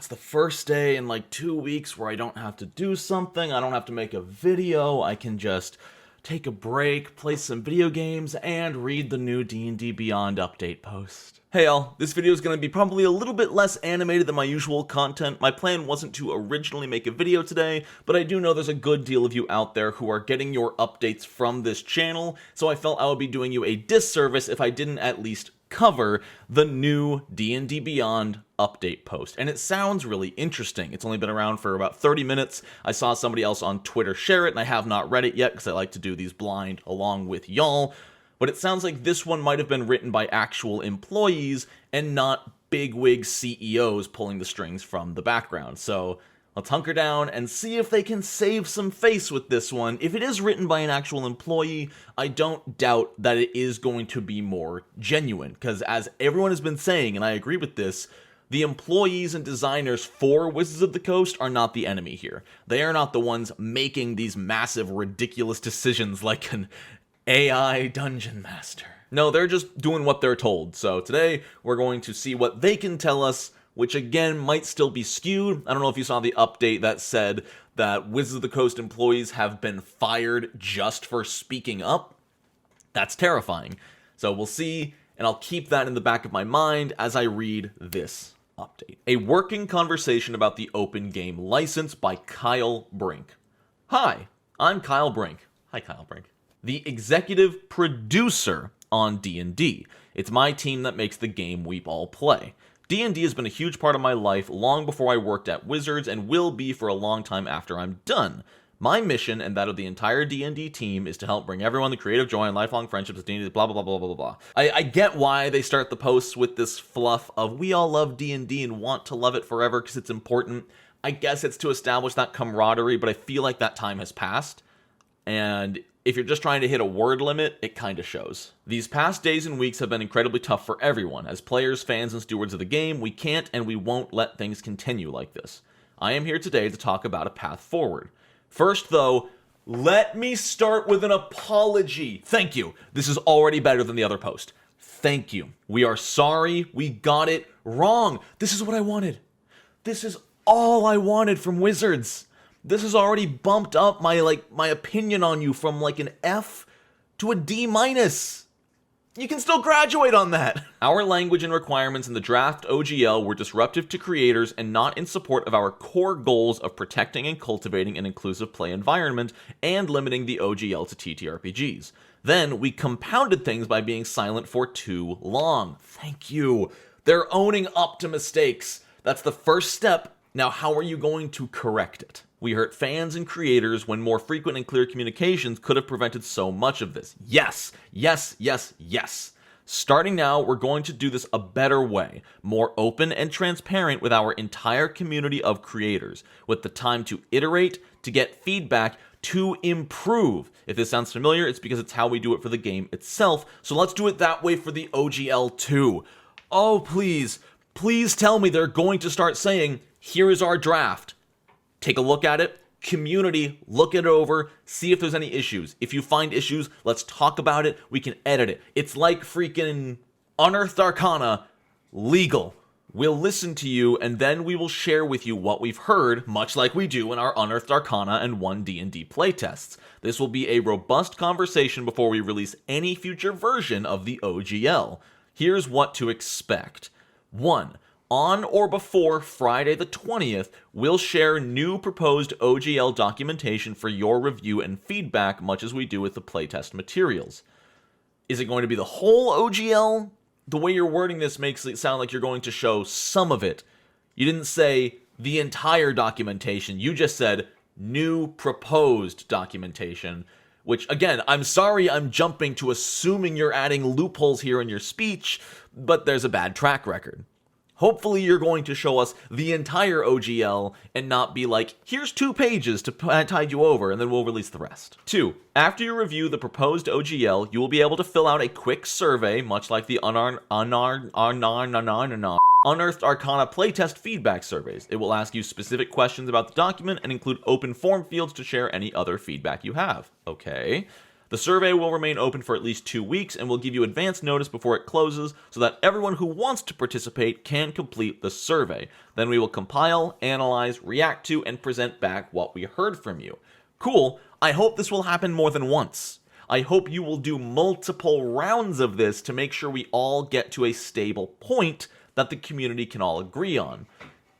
it's the first day in like 2 weeks where I don't have to do something, I don't have to make a video, I can just take a break, play some video games, and read the new D&D Beyond update post. Hey y'all, this video is going to be probably a little bit less animated than my usual content. My plan wasn't to originally make a video today, but I do know there's a good deal of you out there who are getting your updates from this channel, so I felt I would be doing you a disservice if I didn't at least cover the new D&D Beyond update post. And it sounds really interesting. It's only been around for about 30 minutes. I saw somebody else on Twitter share it, and I have not read it yet because I like to do these blind along with y'all. But it sounds like this one might have been written by actual employees and not bigwig CEOs pulling the strings from the background. So let's hunker down and see if they can save some face with this one. If it is written by an actual employee, I don't doubt that it is going to be more genuine. Because as everyone has been saying, and I agree with this, the employees and designers for Wizards of the Coast are not the enemy here. They are not the ones making these massive, ridiculous decisions like an AI dungeon master. No, they're just doing what they're told. So today, we're going to see what they can tell us, which again might still be skewed. I don't know if you saw the update that said that Wizards of the Coast employees have been fired just for speaking up. That's terrifying. So we'll see, and I'll keep that in the back of my mind as I read this update. A working conversation about the open game license by Kyle Brink. Hi, I'm Kyle Brink. Hi, Kyle Brink. The executive producer on D&D. It's my team that makes the game we all play. D&D has been a huge part of my life long before I worked at Wizards and will be for a long time after I'm done. My mission and that of the entire D&D team is to help bring everyone the creative joy and lifelong friendships with D&D, blah, blah, blah, blah, blah, blah. I get why they start the posts with this fluff of we all love D&D and want to love it forever because it's important. I guess it's to establish that camaraderie, but I feel like that time has passed. And if you're just trying to hit a word limit, it kind of shows. These past days and weeks have been incredibly tough for everyone. As players, fans, and stewards of the game, we can't and we won't let things continue like this. I am here today to talk about a path forward. First, though, let me start with an apology. Thank you. This is already better than the other post. Thank you. We are sorry. We got it wrong. This is what I wanted. This is all I wanted from Wizards. This has already bumped up my opinion on you from like an F to a D-. You can still graduate on that. Our language and requirements in the draft OGL were disruptive to creators and not in support of our core goals of protecting and cultivating an inclusive play environment and limiting the OGL to TTRPGs. Then we compounded things by being silent for too long. Thank you. They're owning up to mistakes. That's the first step. Now, how are you going to correct it? We hurt fans and creators when more frequent and clear communications could have prevented so much of this. Yes, yes, yes, yes. Starting now, we're going to do this a better way, more open and transparent with our entire community of creators, with the time to iterate, to get feedback, to improve. If this sounds familiar, it's because it's how we do it for the game itself, so let's do it that way for the OGL too. Oh, please, please tell me they're going to start saying, here is our draft. Take a look at it, community, look it over, see if there's any issues. If you find issues, let's talk about it, we can edit it. It's like freaking Unearthed Arcana, legal. We'll listen to you, and then we will share with you what we've heard, much like we do in our Unearthed Arcana and 1D&D playtests. This will be a robust conversation before we release any future version of the OGL. Here's what to expect. 1. On or before Friday the 20th, we'll share new proposed OGL documentation for your review and feedback, much as we do with the playtest materials. Is it going to be the whole OGL? The way you're wording this makes it sound like you're going to show some of it. You didn't say the entire documentation, you just said new proposed documentation, which, again, I'm sorry I'm jumping to assuming you're adding loopholes here in your speech, but there's a bad track record. Hopefully you're going to show us the entire OGL and not be like, here's 2 pages to tide you over, and then we'll release the rest. 2. After you review the proposed OGL, you will be able to fill out a quick survey, much like the Unearthed Arcana playtest feedback surveys. It will ask you specific questions about the document and include open form fields to share any other feedback you have. Okay. The survey will remain open for at least 2 weeks and will give you advance notice before it closes so that everyone who wants to participate can complete the survey. Then we will compile, analyze, react to, and present back what we heard from you. Cool. I hope this will happen more than once. I hope you will do multiple rounds of this to make sure we all get to a stable point that the community can all agree on.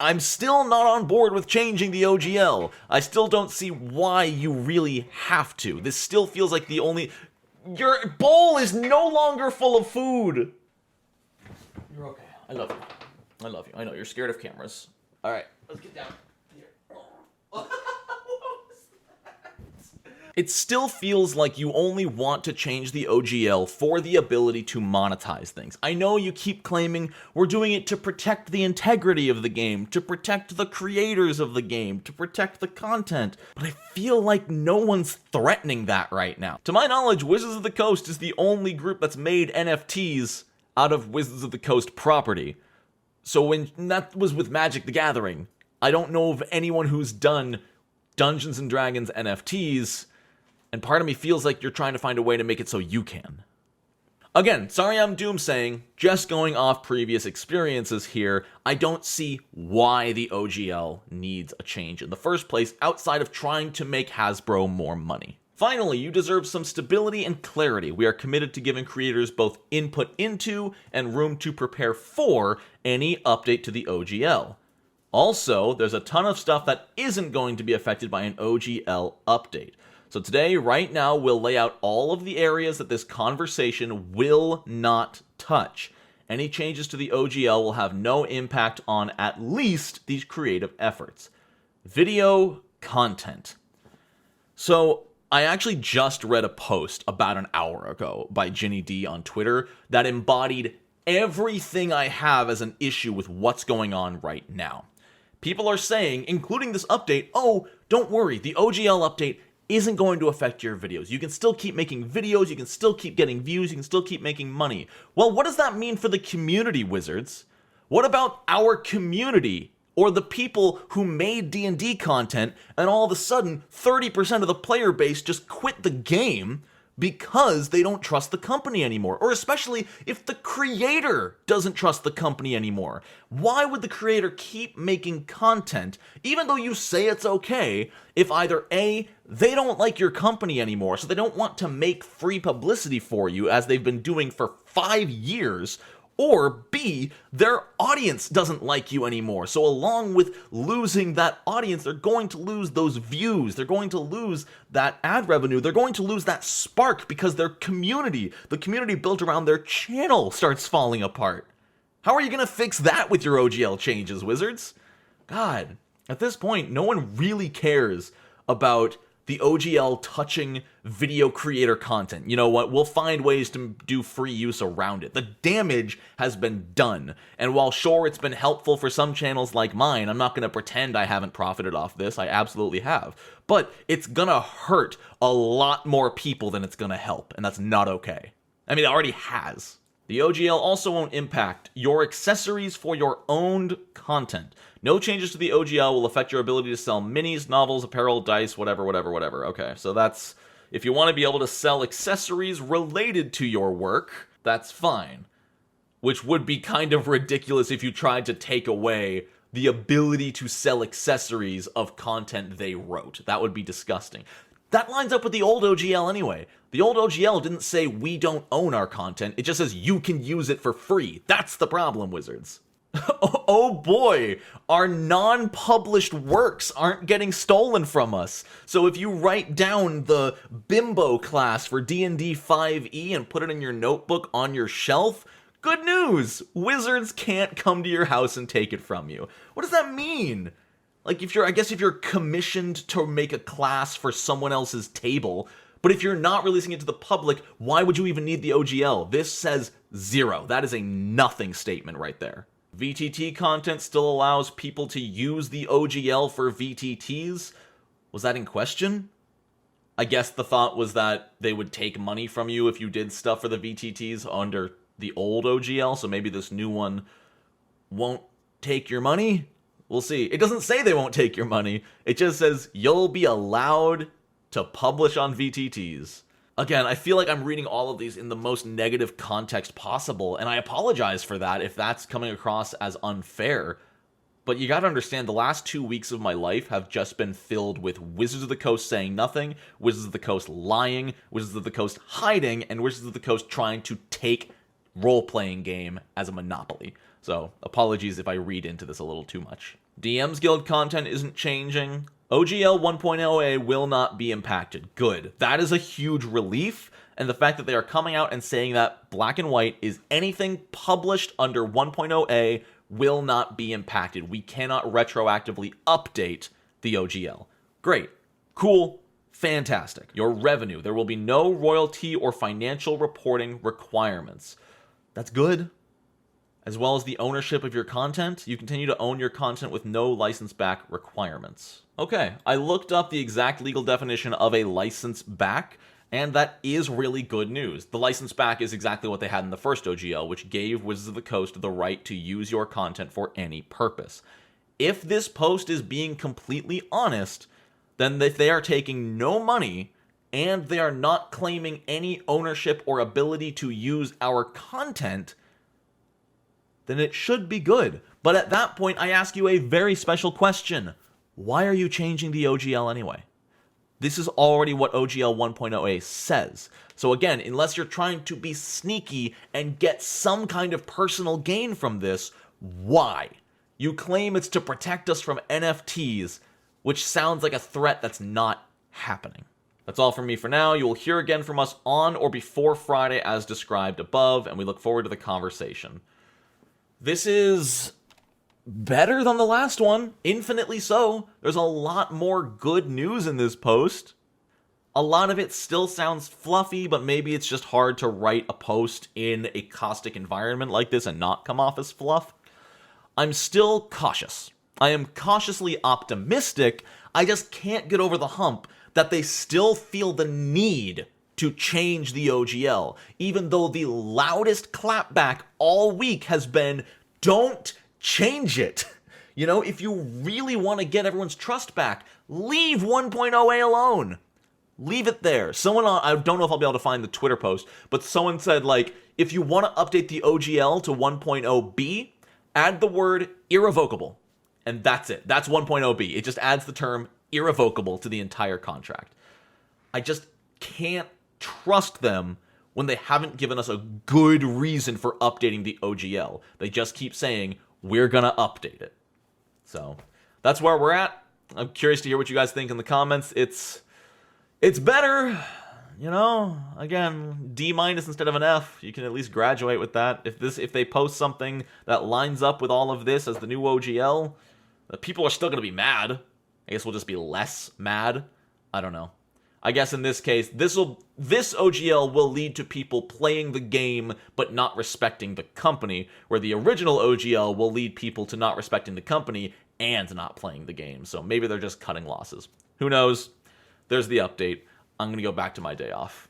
I'm still not on board with changing the OGL. I still don't see why you really have to. This still feels like the only... Your bowl is no longer full of food. You're okay. I love you. I love you. I know, you're scared of cameras. Alright, let's get down here. Oh. It still feels like you only want to change the OGL for the ability to monetize things. I know you keep claiming we're doing it to protect the integrity of the game, to protect the creators of the game, to protect the content, but I feel like no one's threatening that right now. To my knowledge, Wizards of the Coast is the only group that's made NFTs out of Wizards of the Coast property. So when that was with Magic the Gathering, I don't know of anyone who's done Dungeons & Dragons NFTs, and part of me feels like you're trying to find a way to make it so you can. Again, sorry I'm doomsaying, just going off previous experiences here, I don't see why the OGL needs a change in the first place outside of trying to make Hasbro more money. Finally, you deserve some stability and clarity. We are committed to giving creators both input into and room to prepare for any update to the OGL. Also, there's a ton of stuff that isn't going to be affected by an OGL update. So today, right now, we'll lay out all of the areas that this conversation will not touch. Any changes to the OGL will have no impact on at least these creative efforts. Video content. So, I actually just read a post about an hour ago by Ginny D on Twitter that embodied everything I have as an issue with what's going on right now. People are saying, including this update, oh, don't worry, the OGL update isn't going to affect your videos. You can still keep making videos, you can still keep getting views, you can still keep making money. Well, what does that mean for the community, Wizards? What about our community? Or the people who made D&D content, and all of a sudden, 30% of the player base just quit the game because they don't trust the company anymore. Or especially if the creator doesn't trust the company anymore. Why would the creator keep making content, even though you say it's okay, if either A, they don't like your company anymore, so they don't want to make free publicity for you as they've been doing for 5 years, or B, their audience doesn't like you anymore. So along with losing that audience, they're going to lose those views. They're going to lose that ad revenue. They're going to lose that spark because their community, the community built around their channel, starts falling apart. How are you going to fix that with your OGL changes, Wizards? God, at this point, no one really cares about the OGL touching video creator content. You know what? We'll find ways to do free use around it. The damage has been done. And while sure it's been helpful for some channels like mine, I'm not going to pretend I haven't profited off this. I absolutely have. But it's going to hurt a lot more people than it's going to help. And that's not okay. I mean, it already has. The OGL also won't impact your accessories for your owned content. No changes to the OGL will affect your ability to sell minis, novels, apparel, dice, whatever. Okay, so that's... If you want to be able to sell accessories related to your work, that's fine. Which would be kind of ridiculous if you tried to take away the ability to sell accessories of content they wrote. That would be disgusting. That lines up with the old OGL anyway. The old OGL didn't say we don't own our content, it just says you can use it for free. That's the problem, Wizards. Oh boy, our non-published works aren't getting stolen from us. So if you write down the Bimbo class for D&D 5e and put it in your notebook on your shelf, good news! Wizards can't come to your house and take it from you. What does that mean? Like, I guess if you're commissioned to make a class for someone else's table, but if you're not releasing it to the public, why would you even need the OGL? This says 0. That is a nothing statement right there. VTT content still allows people to use the OGL for VTTs? Was that in question? I guess the thought was that they would take money from you if you did stuff for the VTTs under the old OGL, so maybe this new one won't take your money? We'll see. It doesn't say they won't take your money. It just says you'll be allowed to publish on VTTs. Again, I feel like I'm reading all of these in the most negative context possible, and I apologize for that if that's coming across as unfair. But you gotta understand, the last 2 weeks of my life have just been filled with Wizards of the Coast saying nothing, Wizards of the Coast lying, Wizards of the Coast hiding, and Wizards of the Coast trying to take role-playing game as a monopoly. So, apologies if I read into this a little too much. DM's Guild content isn't changing. OGL 1.0a will not be impacted. Good. That is a huge relief, and the fact that they are coming out and saying that black and white is anything published under 1.0a will not be impacted. We cannot retroactively update the OGL. Great. Cool. Fantastic. Your revenue. There will be no royalty or financial reporting requirements. That's good. As well as the ownership of your content. You continue to own your content with no license back requirements. Okay, I looked up the exact legal definition of a license back, and that is really good news. The license back is exactly what they had in the first OGL, which gave Wizards of the Coast the right to use your content for any purpose. If this post is being completely honest, then if they are taking no money and they are not claiming any ownership or ability to use our content, then it should be good. But at that point, I ask you a very special question. Why are you changing the OGL anyway? This is already what OGL 1.0a says. So again, unless you're trying to be sneaky and get some kind of personal gain from this, why? You claim it's to protect us from NFTs, which sounds like a threat that's not happening. That's all from me for now. You will hear again from us on or before Friday as described above, and we look forward to the conversation. This is better than the last one, infinitely so. There's a lot more good news in this post. A lot of it still sounds fluffy, but maybe it's just hard to write a post in a caustic environment like this and not come off as fluff. I'm still cautious. I am cautiously optimistic. I just can't get over the hump that they still feel the need to change the OGL, even though the loudest clapback all week has been, don't change it. You know, if you really want to get everyone's trust back, leave 1.0a alone. Leave it there. Someone, I don't know if I'll be able to find the Twitter post, but someone said, like, if you want to update the OGL to 1.0b, add the word irrevocable. And that's it. That's 1.0b. It just adds the term irrevocable to the entire contract. I just can't trust them when they haven't given us a good reason for updating the OGL. They just keep saying, we're gonna update it. So, that's where we're at. I'm curious to hear what you guys think in the comments. It's better, you know, again, D- instead of an F. You can at least graduate with that. If they post something that lines up with all of this as the new OGL, people are still gonna be mad. I guess we'll just be less mad. I don't know. I guess in this case, this OGL will lead to people playing the game but not respecting the company, where the original OGL will lead people to not respecting the company and not playing the game. So maybe they're just cutting losses. Who knows? There's the update. I'm going to go back to my day off.